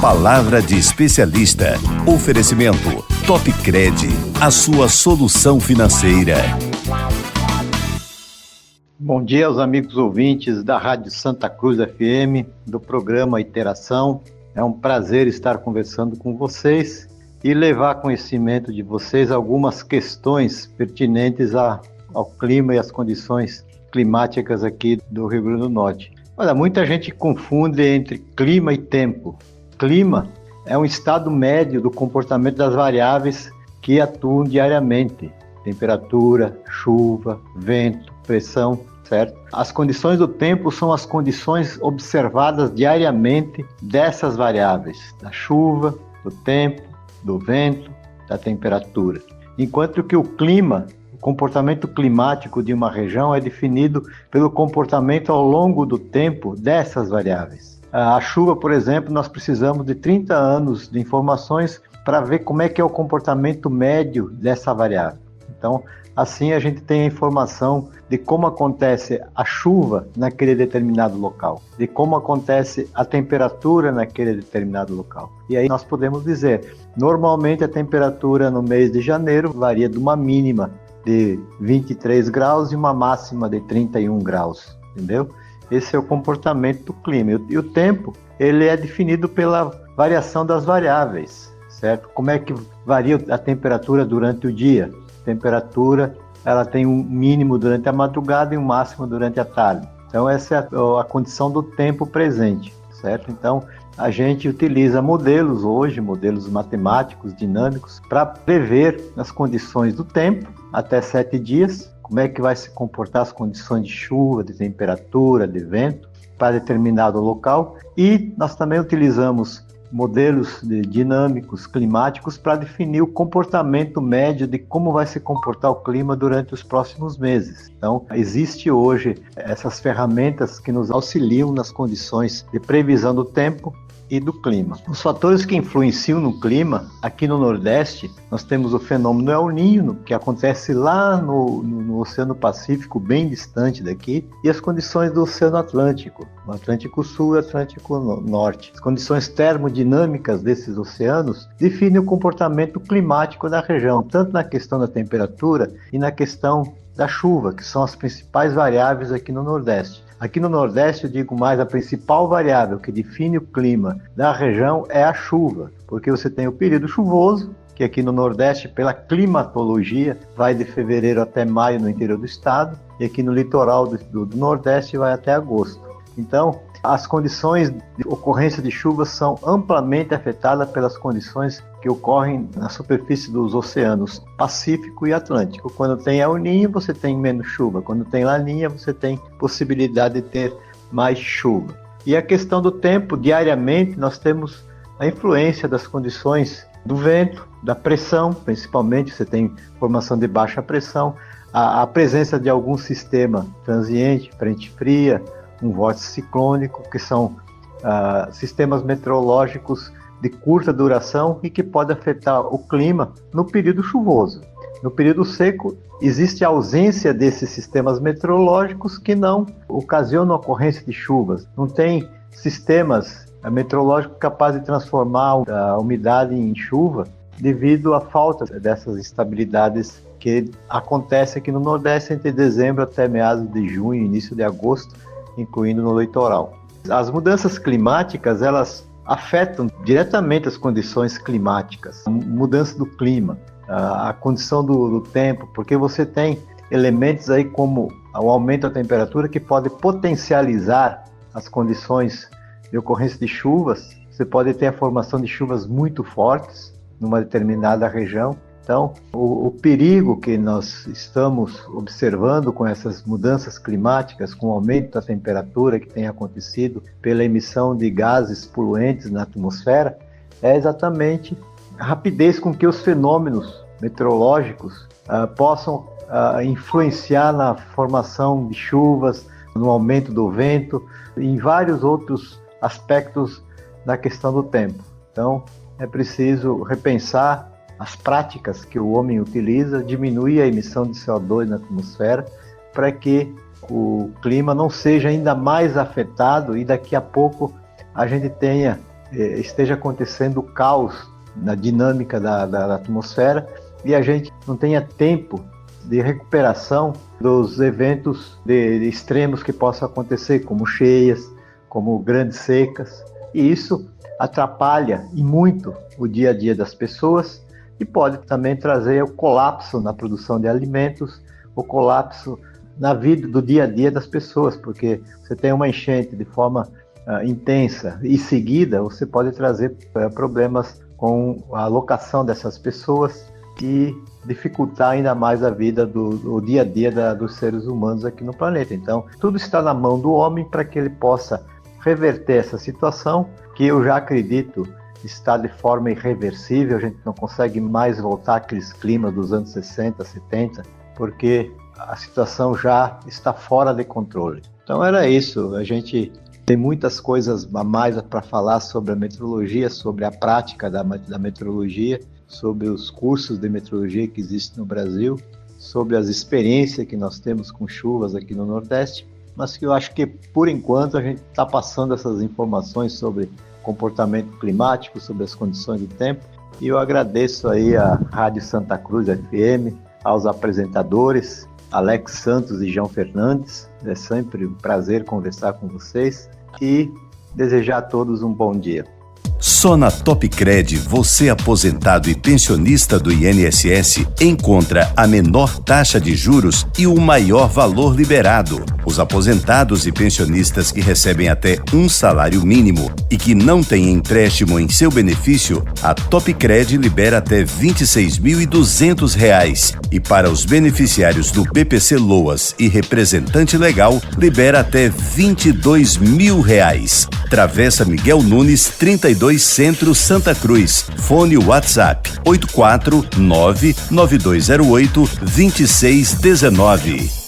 Palavra de especialista. Oferecimento Topcred, a sua solução financeira. Bom dia aos amigos ouvintes da Rádio Santa Cruz FM, do programa Iteração. É um prazer estar conversando com vocês e levar conhecimento de vocês algumas questões pertinentes ao clima e às condições climáticas aqui do Rio Grande do Norte. Olha, muita gente confunde entre clima e tempo. Clima é um estado médio do comportamento das variáveis que atuam diariamente. Temperatura, chuva, vento, pressão, certo? As condições do tempo são as condições observadas diariamente dessas variáveis, da chuva, do tempo, do vento, da temperatura. Enquanto que o clima, o comportamento climático de uma região é definido pelo comportamento ao longo do tempo dessas variáveis. A chuva, por exemplo, nós precisamos de 30 anos de informações para ver como é que é o comportamento médio dessa variável. Então, assim a gente tem a informação de como acontece a chuva naquele determinado local, de como acontece a temperatura naquele determinado local. E aí nós podemos dizer, normalmente a temperatura no mês de janeiro varia de uma mínima de 23 graus e uma máxima de 31 graus, entendeu? Esse é o comportamento do clima. E o tempo, ele é definido pela variação das variáveis, certo? Como é que varia a temperatura durante o dia? A temperatura, ela tem um mínimo durante a madrugada e um máximo durante a tarde. Então, essa é a condição do tempo presente, certo? Então, a gente utiliza modelos hoje, modelos matemáticos, dinâmicos, para prever as condições do tempo até 7 dias, como é que vai se comportar as condições de chuva, de temperatura, de vento para determinado local. E nós também utilizamos modelos dinâmicos, climáticos, para definir o comportamento médio de como vai se comportar o clima durante os próximos meses. Então, existe hoje essas ferramentas que nos auxiliam nas condições de previsão do tempo e do clima. Os fatores que influenciam no clima, aqui no Nordeste, nós temos o fenômeno El Niño, que acontece lá no Oceano Pacífico, bem distante daqui, e as condições do Oceano Atlântico, o Atlântico Sul e o Atlântico Norte. As condições termodinâmicas desses oceanos definem o comportamento climático da região, tanto na questão da temperatura e na questão da chuva, que são as principais variáveis aqui no Nordeste. Aqui no Nordeste, eu digo mais, a principal variável que define o clima da região é a chuva, porque você tem o período chuvoso, que aqui no Nordeste, pela climatologia, vai de fevereiro até maio no interior do estado, e aqui no litoral do Nordeste vai até agosto. Então, as condições de ocorrência de chuva são amplamente afetadas pelas condições que ocorrem na superfície dos oceanos Pacífico e Atlântico. Quando tem El Niño, você tem menos chuva. Quando tem Laninha, você tem possibilidade de ter mais chuva. E a questão do tempo, diariamente, nós temos a influência das condições do vento, da pressão, principalmente, você tem formação de baixa pressão, a presença de algum sistema transiente, frente fria, um vórtice ciclônico, que são sistemas meteorológicos de curta duração e que pode afetar o clima no período chuvoso. No período seco, existe a ausência desses sistemas meteorológicos que não ocasionam a ocorrência de chuvas. Não tem sistemas meteorológicos capazes de transformar a umidade em chuva devido à falta dessas estabilidades que acontece aqui no Nordeste entre dezembro até meados de junho e início de agosto, incluindo no litoral. As mudanças climáticas, elas afetam diretamente as condições climáticas, a mudança do clima, a condição do tempo, porque você tem elementos aí como o aumento da temperatura que pode potencializar as condições de ocorrência de chuvas. Você pode ter a formação de chuvas muito fortes numa determinada região. Então, o perigo que nós estamos observando com essas mudanças climáticas, com o aumento da temperatura que tem acontecido pela emissão de gases poluentes na atmosfera, é exatamente a rapidez com que os fenômenos meteorológicos possam influenciar na formação de chuvas, no aumento do vento, e em vários outros aspectos da questão do tempo. Então, é preciso repensar as práticas que o homem utiliza, diminuir a emissão de CO2 na atmosfera, para que o clima não seja ainda mais afetado e daqui a pouco a gente tenha esteja acontecendo caos na dinâmica da atmosfera e a gente não tenha tempo de recuperação dos eventos de extremos que possam acontecer, como cheias, como grandes secas, e isso atrapalha e muito o dia a dia das pessoas e pode também trazer o colapso na produção de alimentos, o colapso na vida do dia a dia das pessoas, porque você tem uma enchente de forma intensa e seguida, você pode trazer problemas com a alocação dessas pessoas e dificultar ainda mais a vida do dia a dia dos seres humanos aqui no planeta. Então, tudo está na mão do homem para que ele possa reverter essa situação, que eu já acredito está de forma irreversível. A gente não consegue mais voltar àqueles climas dos anos 60, 70, porque a situação já está fora de controle. Então era isso, a gente tem muitas coisas a mais para falar sobre a meteorologia, sobre a prática da meteorologia, sobre os cursos de meteorologia que existem no Brasil, sobre as experiências que nós temos com chuvas aqui no Nordeste, mas que eu acho que, por enquanto, a gente está passando essas informações sobre comportamento climático, sobre as condições do tempo, e eu agradeço aí a Rádio Santa Cruz FM, aos apresentadores, Alex Santos e João Fernandes. É sempre um prazer conversar com vocês e desejar a todos um bom dia. Só na Topcred, você aposentado e pensionista do INSS encontra a menor taxa de juros e o maior valor liberado. Os aposentados e pensionistas que recebem até um salário mínimo e que não têm empréstimo em seu benefício, a Topcred libera até R$ 26.200. E para os beneficiários do BPC Loas e representante legal, libera até R$ 22.000. Travessa Miguel Nunes, 32 Centro, Santa Cruz. Fone WhatsApp 849-9208-2619.